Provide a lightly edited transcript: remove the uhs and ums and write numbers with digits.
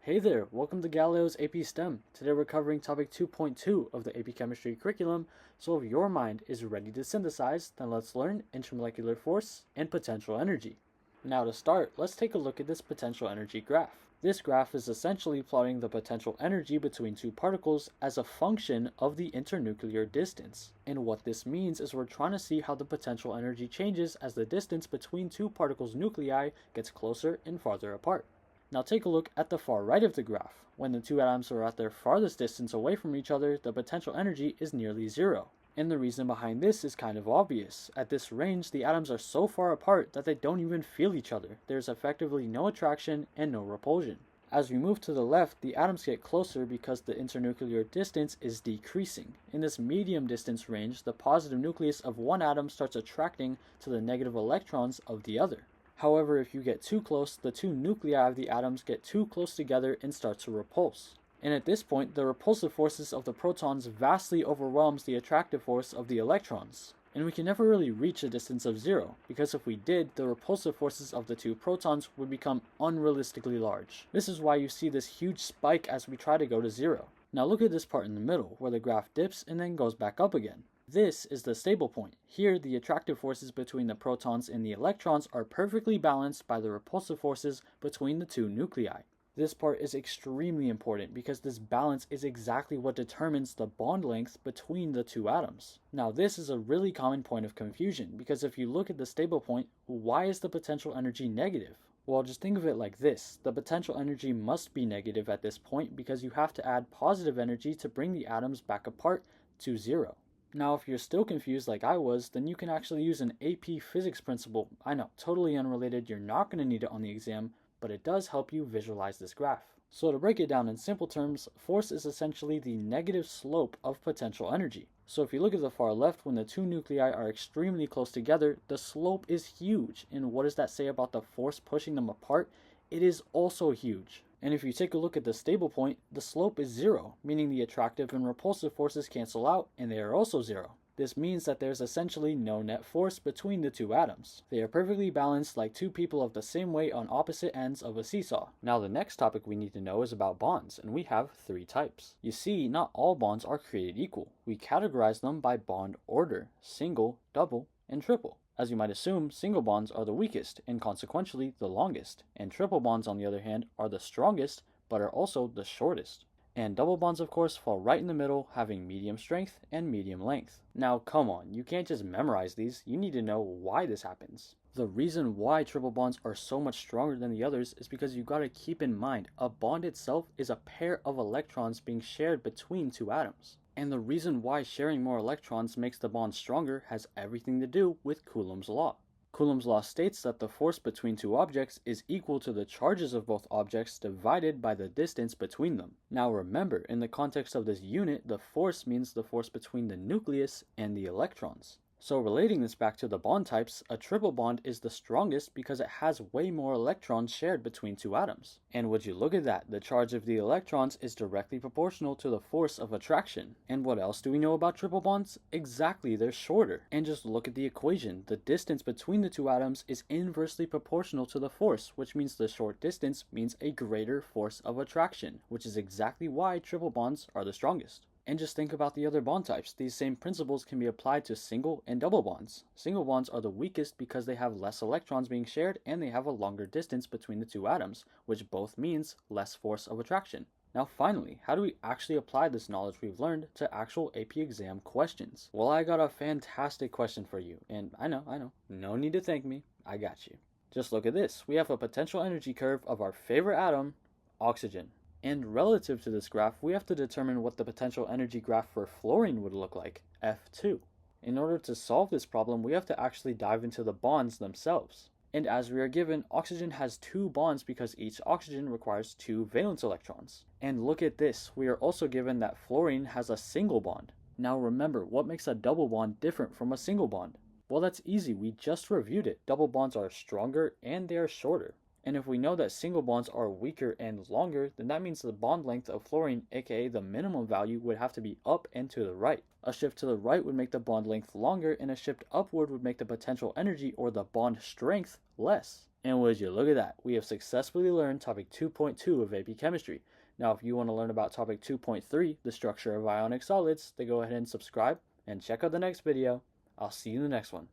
Hey there, welcome to Galileo's AP STEM. Today we're covering topic 2.2 of the AP Chemistry curriculum, so if your mind is ready to synthesize, then let's learn intramolecular force and potential energy. Now to start, let's take a look at this potential energy graph. This graph is essentially plotting the potential energy between two particles as a function of the internuclear distance. And what this means is we're trying to see how the potential energy changes as the distance between two particles' nuclei gets closer and farther apart. Now take a look at the far right of the graph. When the two atoms are at their farthest distance away from each other, the potential energy is nearly zero. And the reason behind this is kind of obvious. At this range, the atoms are so far apart that they don't even feel each other. There's effectively no attraction and no repulsion. As we move to the left, the atoms get closer because the internuclear distance is decreasing. In this medium distance range, the positive nucleus of one atom starts attracting to the negative electrons of the other. However, if you get too close, the two nuclei of the atoms get too close together and start to repulse. And at this point, the repulsive forces of the protons vastly overwhelms the attractive force of the electrons. And we can never really reach a distance of zero, because if we did, the repulsive forces of the two protons would become unrealistically large. This is why you see this huge spike as we try to go to zero. Now look at this part in the middle, where the graph dips and then goes back up again. This is the stable point. Here, the attractive forces between the protons and the electrons are perfectly balanced by the repulsive forces between the two nuclei. This part is extremely important because this balance is exactly what determines the bond length between the two atoms. Now, this is a really common point of confusion because if you look at the stable point, why is the potential energy negative? Well, just think of it like this. The potential energy must be negative at this point because you have to add positive energy to bring the atoms back apart to zero. Now, if you're still confused like I was, then you can actually use an AP physics principle. I know, totally unrelated, you're not going to need it on the exam, but it does help you visualize this graph. So to break it down in simple terms, force is essentially the negative slope of potential energy. So if you look at the far left, when the two nuclei are extremely close together, the slope is huge. And what does that say about the force pushing them apart? It is also huge. And if you take a look at the stable point, the slope is zero, meaning the attractive and repulsive forces cancel out, and they are also zero. This means that there's essentially no net force between the two atoms. They are perfectly balanced like two people of the same weight on opposite ends of a seesaw. Now the next topic we need to know is about bonds, and we have three types. You see, not all bonds are created equal. We categorize them by bond order: single, double, and triple. As you might assume, single bonds are the weakest and consequentially the longest, and triple bonds on the other hand are the strongest but are also the shortest. And double bonds of course fall right in the middle, having medium strength and medium length. Now come on, you can't just memorize these, you need to know why this happens. The reason why triple bonds are so much stronger than the others is because you gotta keep in mind, a bond itself is a pair of electrons being shared between two atoms. And the reason why sharing more electrons makes the bond stronger has everything to do with Coulomb's law. Coulomb's law states that the force between two objects is equal to the charges of both objects divided by the distance between them. Now remember, in the context of this unit, the force means the force between the nucleus and the electrons. So relating this back to the bond types, a triple bond is the strongest because it has way more electrons shared between two atoms. And would you look at that, the charge of the electrons is directly proportional to the force of attraction. And what else do we know about triple bonds? Exactly, they're shorter. And just look at the equation. The distance between the two atoms is inversely proportional to the force, which means the short distance means a greater force of attraction, which is exactly why triple bonds are the strongest. And just think about the other bond types. These same principles can be applied to single and double bonds. Single bonds are the weakest because they have less electrons being shared and they have a longer distance between the two atoms, which both means less force of attraction. Now finally, how do we actually apply this knowledge we've learned to actual AP exam questions? Well, I got a fantastic question for you, and I know, no need to thank me, I got you. Just look at this. We have a potential energy curve of our favorite atom, oxygen. And relative to this graph, we have to determine what the potential energy graph for fluorine would look like, F2. In order to solve this problem, we have to actually dive into the bonds themselves. And as we are given, oxygen has two bonds because each oxygen requires two valence electrons. And look at this, we are also given that fluorine has a single bond. Now remember, what makes a double bond different from a single bond? Well, that's easy, we just reviewed it. Double bonds are stronger and they are shorter. And if we know that single bonds are weaker and longer, then that means the bond length of fluorine, aka the minimum value, would have to be up and to the right. A shift to the right would make the bond length longer, and a shift upward would make the potential energy or the bond strength less. And would you look at that, we have successfully learned topic 2.2 of AP Chemistry. Now, if you want to learn about topic 2.3, the structure of ionic solids, then go ahead and subscribe and check out the next video. I'll see you in the next one.